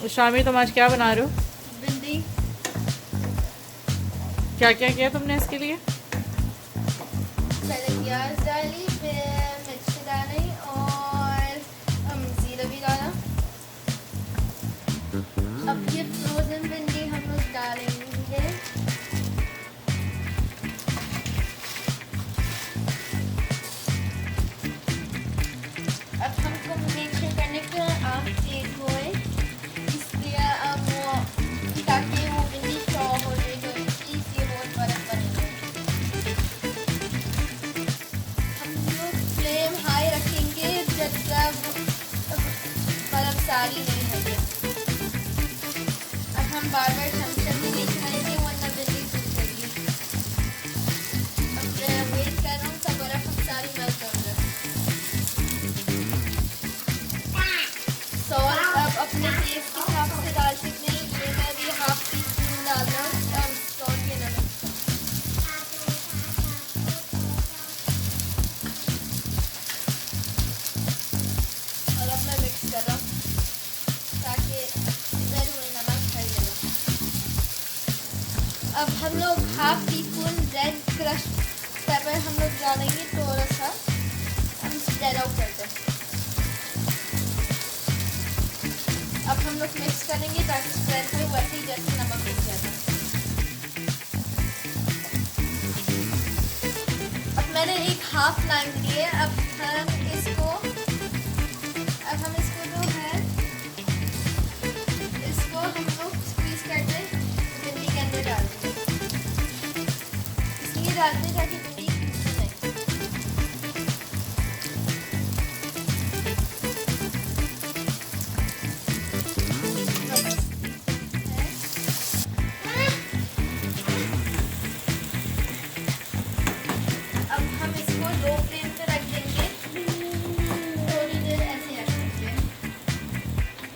शामिर तुम आज क्या बना रहे हो? भिंडी। क्या क्या किया तुमने इसके लिए? पहले प्याज डाली, फिर मिर्च डाली और जीरा भी डाला। अब ये फ्रोजन भिंडी हम लोग डालेंगे। अब हमको मेक श्योर करने का आग तेज होए, इसलिए वो ताकि वो भिंडी सॉफ्ट हो जाए, तो इसलिए बहुत बर्फ बनेंगे। हम लोग फ्लेम हाई रखेंगे जब तक बर्फ सारी नहीं होगी। अब हम बार बार चमचे में नहीं चलाएंगे वरना भिंडी सूख जाएगी। अब वेट कर रहा हूँ तब बर्फ हम सारी मेल्ट हो जाए। सॉल्ट अब अपने टेस्ट के हिसाब से डाल सकते हैं। ये मैं भी हाफ टी स्पून डाल रहा हूँ सॉल्ट के नमक। और अब मैं मिक्स कर रहा हूँ ताकि इधर हुए नमक खाई लेगा। अब हम लोग half tea spoon red crush paper हम लोग डालेंगे, थोड़ा सा हम स्प्रेड आउट कर दें। अब हम लोग मिक्स करेंगे ताकि स्प्रेड हो, वैसे ही जैसे नमक मिल जाता है। अब मैंने एक हाफ लाइन ली है। अब हम इसको जो है इसको हम लोग स्क्वीज करके भिंडी के अंदर डाल देंगे। इसलिए डालते हैं ताकि भिंडी टूटे नहीं। अब हम इसको लो फ्लेम पे रख देंगे, थोड़ी देर ऐसे रख देंगे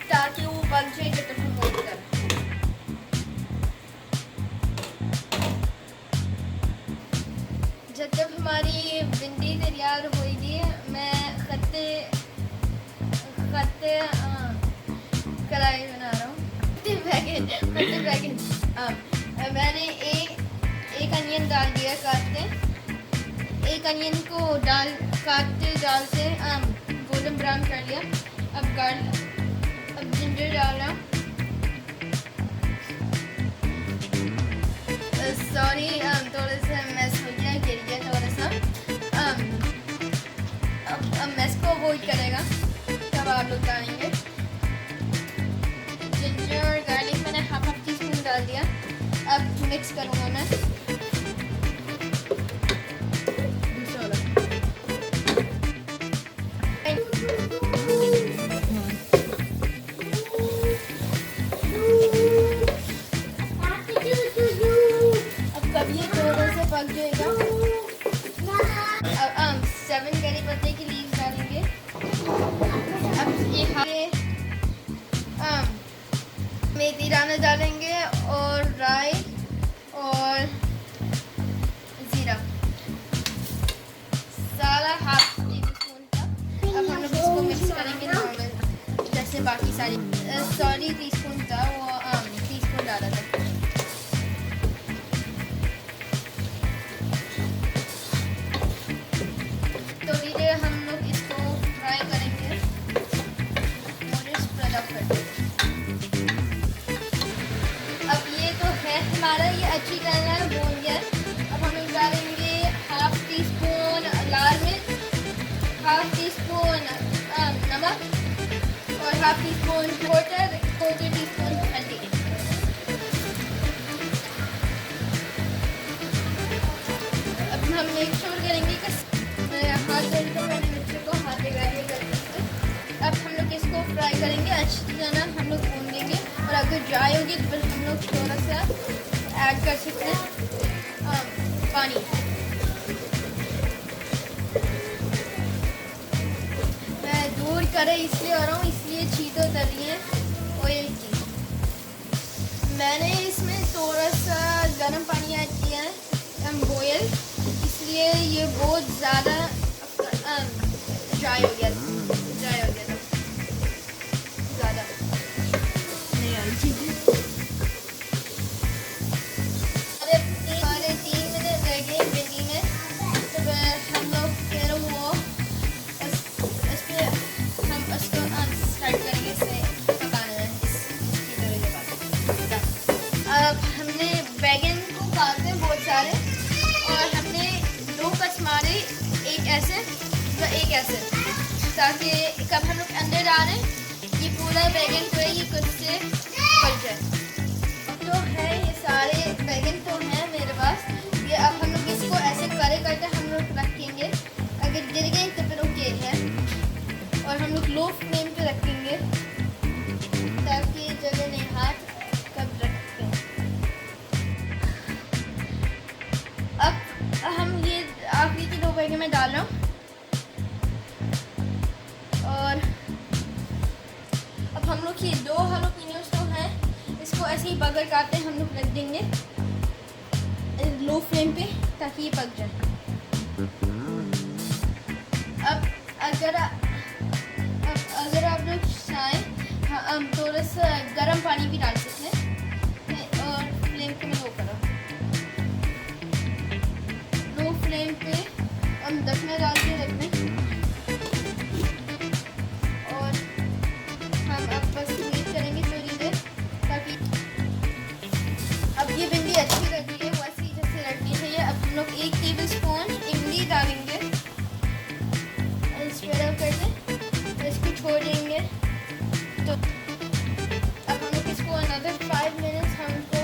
ताकि वो पक जाए जब तक हम वेट कर। जब तक हमारी भिंडी तैयार होगी, मैं खत्ते कढ़ाई बना रहा हूँ। मैंने एक अनियन डाल दिया काटते। एक अनियन को काटते डालते गोल्डन ब्राउन कर लिया। अब जिंजर डाला। सॉरी थोड़ा सा मैस हो गया, गिर गया थोड़ा सा। अब मैस को अवॉइड करेगा तब आप लोग डालेंगे। जिंजर और गार्लिक मैंने हाफ टी स्पून डाल दिया। अब मिक्स करूँगा मैं। अब कब ये थोड़ा सा पक जाएगा, अब 7 करी पत्ते की लीव्स डालेंगे। अब ये मेथी दाना डालेंगे और राई और जीरा, सारा हाफ टी स्पून का। अब हम लोग इसको मिक्स करेंगे नॉर्मल जैसे बाकी सारी। सॉरी टी स्पून था वो टी स्पून डाला था। थोड़ी देर हम लोग इसको फ्राई करेंगे और स्प्रेड आउट कर देंगे। अब ये तो है हमारा, ये अच्छी तरह भून गया। अब हम लोग डालेंगे हाफ टी स्पून लाल मिर्च, हाफ टी स्पून नमक और half tea spoon quarter tea spoon हल्दी। अब हम मेक श्योर करेंगे कि हाथ धोकर मैंने मिर्च को हाथ लगा दिया करके। अब हम लोग इसको फ्राई करेंगे अच्छी तरह, हम लोग भून देंगे। और अगर ड्राई होगी तो फिर हम लोग थोड़ा सा ऐड कर सकते हैं पानी। मैं दूर करे इसलिए आ रहा हूँ, इसलिए छींटे उतर रही हैं ऑयल की। मैंने इसमें थोड़ा सा गर्म पानी ऐड किया है बॉयल, इसलिए ये बहुत ज़्यादा ड्राई हो गया था ज़्यादा। ऐसे तो एक ऐसे, ताकि कब हम लोग अंदर डालें ये पूरा बैगन जो है ये कुछ से पक जाए। तो है ये सारे बैगन तो हैं मेरे पास। ये अब हम लोग इसको ऐसे करते हम लोग रखेंगे। अगर गिर गए तो फिर ओके है। और हम लोग लो फ्लेम पे रखेंगे ताकि जगह नहीं, हाथ कब रखते हैं। अब हम ये आखिरी के 2 बैगन में डाल रहा हूँ। और अब हम लोग ये 2 हालोपिनियोस तो हैं, इसको ऐसे ही बगल काटते हैं हम लोग रख देंगे लो फ्लेम पे ताकि ये पक जाए। अब अगर आप लोग चाहें हम थोड़ा सा गर्म पानी भी डाल सकते हैं। और फ्लेम को मैं लो करो, लो फ्लेम पे हम ढकना डाल के रखना। और हम अब बस वेट करेंगे थोड़ी देर ताकि अब ये भिंडी अच्छी रखी है वैसे ही जैसे रखनी चाहिए। अब हम लोग 1 टेबलस्पून इमली डालेंगे, स्प्रेड आउट कर दें, इसको छोड़ देंगे। तो अब हम लोग इसको अनदर 5 मिनट्स हमको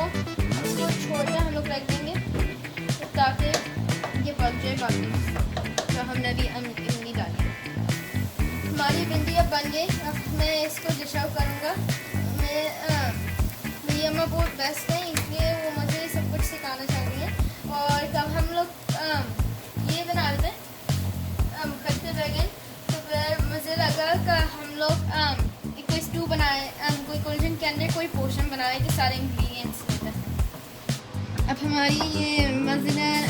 इसको छोड़कर हम लोग रख देंगे ताकि ये पक जाए। बाकी तो हमने अभी इमली डाली। हमारी भिंडी अब बन गई। अब मैं इसको डिश आउट करूँगा। मेरी अम्मा बहुत बेस्ट है, इसलिए वो मुझे सब कुछ सिखाना चाहती हैं। और जब हम लोग ये बना लेते हैं खट्टे बैगन, तो फिर मुझे लगा कि हम लोग कोई स्टू बनाए, कोई कोल्जन के अंदर कोई पोर्शन बनाए कि सारे इंग्रेडिएंट्स लेते हैं। अब हमारी ये मज़ेदार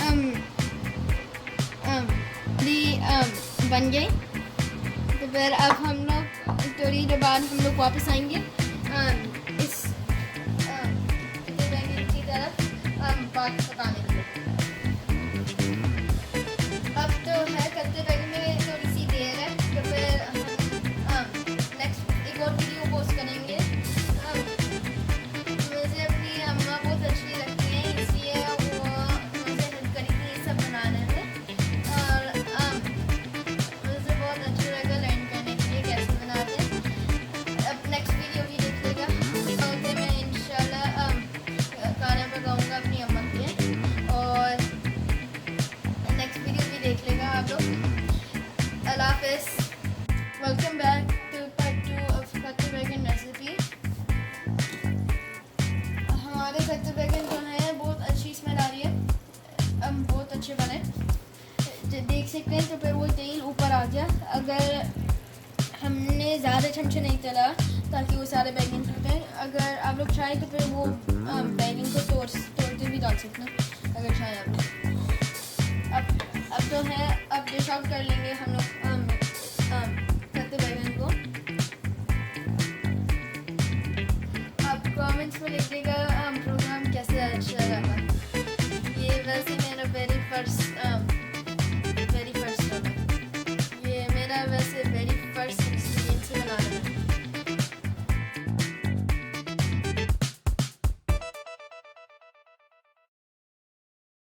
बन गई। तो फिर अब हम लोग थोड़ी देर बाद हम लोग वापस आएंगे इस बैगन की तरफ बात पकाने के लिए। अब तो है कच्चे बैगन में थोड़ी सी देर है, तो फिर हम नेक्स्ट एक और वीडियो पोस्ट करेंगे। मुझे अपनी अम्मा बहुत अच्छी लगती हैं, इसलिए वो मुझे हेल्प करी थी ये सब बनाने में। और मुझे बहुत अच्छा लगा लर्न करने के लिए कैसे बनाते हैं। अब नेक्स्ट वीडियो भी देख लेगा, ओके। मैं इंशाल्लाह खाना पकाऊंगा अपनी अम्मा के लिए। और नेक्स्ट वीडियो भी देख लेगा आप लोग। अल्लाह हाफ़िज़। Welcome back to part 2 of khatte baingan recipe. हमारे खट्टे बैगन जो हैं बहुत अच्छी स्मेल आ रही है, बहुत अच्छे बने। देख सकते हैं तो फिर वो तेल ऊपर आ गया। अगर हमने ज़्यादा चमचे नहीं तला ताकि वो सारे बैगन टूटे। अगर आप लोग चाहें तो फिर वो बैगन को तोड़ते भी डाल सकते हैं अगर चाहें आप लोग। अब तो है, अब डिश आउट कर लेंगे हम लोग खट्टे बैगन को। आप कमेंट्स में लिखिएगा